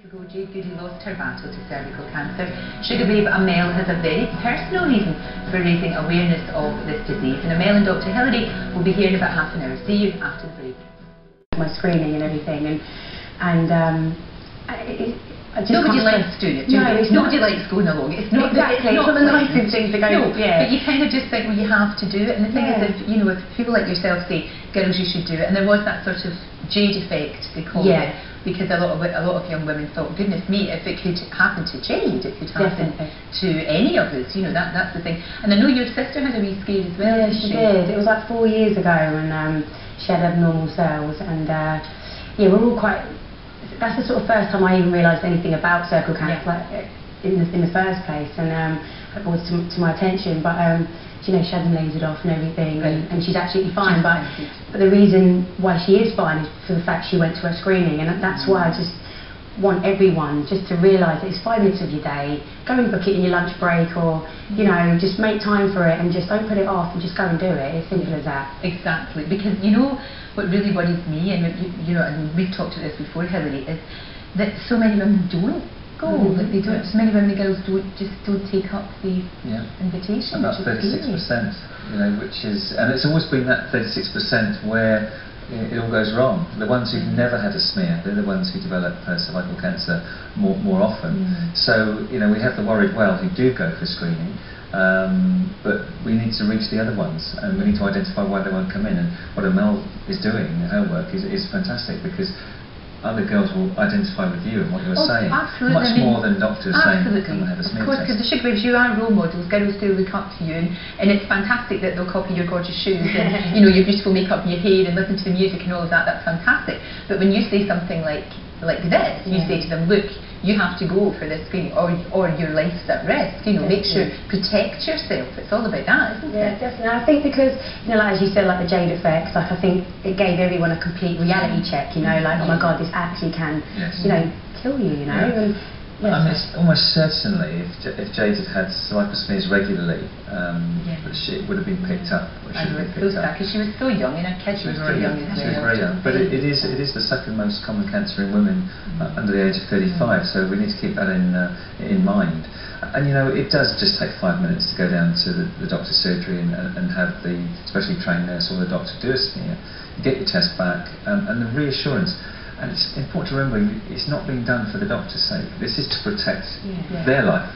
Years ago, Jade Goody lost her battle to cervical cancer. Sugababe Amelle has a very personal reason for raising awareness of this disease. And Amelle and Dr. Hilary will be here in about half an hour. See you after the break. My screening and everything, I just nobody likes doing it. Nobody likes going along. It's not exactly. It's not the nicest thing to go. No, yeah. But you kind of just think, well, you have to do it. And the thing is, if people like yourself say, girls, you should do it, and there was that sort of Jade effect, they call it, because a lot of young women thought, goodness me, if it could happen to Jade, it could happen to any of us. You know, that's the thing. And I know your sister had a wee scare as well. Yeah, she did. It was like 4 years ago, and she had abnormal cells, and we're all quite. That's the sort of first time I even realised anything about cervical cancer, like in the first place, and it brought to my attention. But she had them lasered off and everything, and she's absolutely fine. But the reason why she is fine is for the fact she went to her screening, and that's why I just want everyone just to realise that it's 5 minutes of your day. Go and book it in your lunch break, or just make time for it, and just don't put it off, and just go and do it. It's simple as that. Exactly, because what really worries me, and and we've talked about this before, Hilary, is that so many women don't go. Like they don't. So many women and girls don't take up the invitation. About 36%, which is, and it's always been that 36% where it all goes wrong. The ones who've never had a smear, they're the ones who develop cervical cancer more often. So we have the worried well who do go for screening, but we need to reach the other ones, and we need to identify why they won't come in. And what Amelle is doing in her work is fantastic, because other girls will identify with you and what you're saying, much more than doctors saying, come and have a smear test. Of course, because the Sugababes, you are role models. Girls do look up to you, and it's fantastic that they'll copy your gorgeous shoes and your beautiful makeup and your hair and listen to the music and all of that. That's fantastic. But when you say something like this, you say to them, look, you have to go for this screening, or your life's at risk. Make sure, protect yourself. It's all about that, isn't it? Yeah, definitely. I think because, like as you said, like the Jade effect, like I think it gave everyone a complete reality check. Like, oh my God, this actually can, kill you. And, it's almost certainly if Jade had cervical smears regularly, it would have been picked up. Because she was so young, and her kids were very young as well. She was very young, but it is the second most common cancer in women under the age of 35. So we need to keep that in mind. And it does just take 5 minutes to go down to the doctor's surgery and have the specially trained nurse or the doctor do a smear. You get your test back, and the reassurance. And it's important to remember, it's not being done for the doctor's sake. This is to protect their life,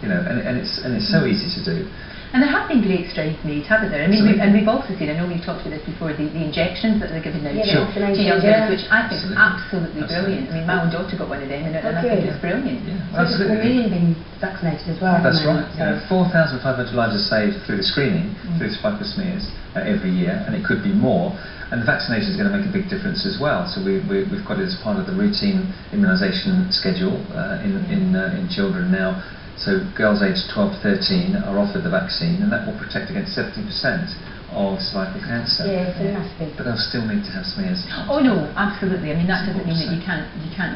and it's so easy to do. And there have been great strides made, haven't there? I mean, we've also seen, I know we've talked about this before, the injections that they're giving now to young girls, which I think is absolutely brilliant. I mean, my own daughter got one of them, and I think it's brilliant. So there's 4 million being vaccinated as well. That's right. 4,500 lives are saved through the screening, through the cervical smears every year, and it could be more. And the vaccination is going to make a big difference as well. So we've got it as part of the routine immunisation schedule in children now. So girls aged 12 to 13 are offered the vaccine, and that will protect against 70% of cervical cancer. Yeah, it's massive. But they'll still need to have smears. Oh no, absolutely. I mean, that doesn't mean that you can't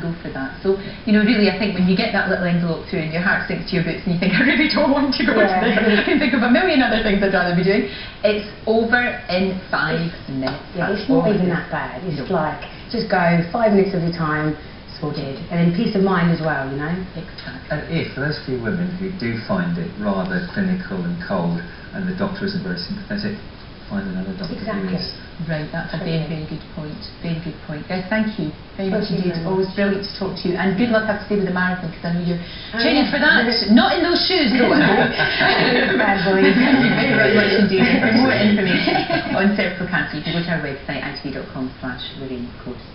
go for that. So really, I think when you get that little envelope through and your heart sinks to your boots and you think, I really don't want to go to this, I can think of a million other things I'd rather be doing. It's over in 5 minutes. Yeah, it's not even that bad. It's like, just go 5 minutes of your time, sorted, and then peace of mind as well, Exactly. And if, for those few women who do find it rather clinical and cold, and the doctor isn't very sympathetic, find another doctor who is. Right, that's a very, very good point. Very good point. Guys, thank you very much indeed. Always brilliant to talk to you. And good luck, I have to say, with the marathon, because I know you're training for that. Not in those shoes, though. Bad boys. Thank you very, very much indeed. For more information on cervical cancer, you can go to our website, itv.com/Lorraine.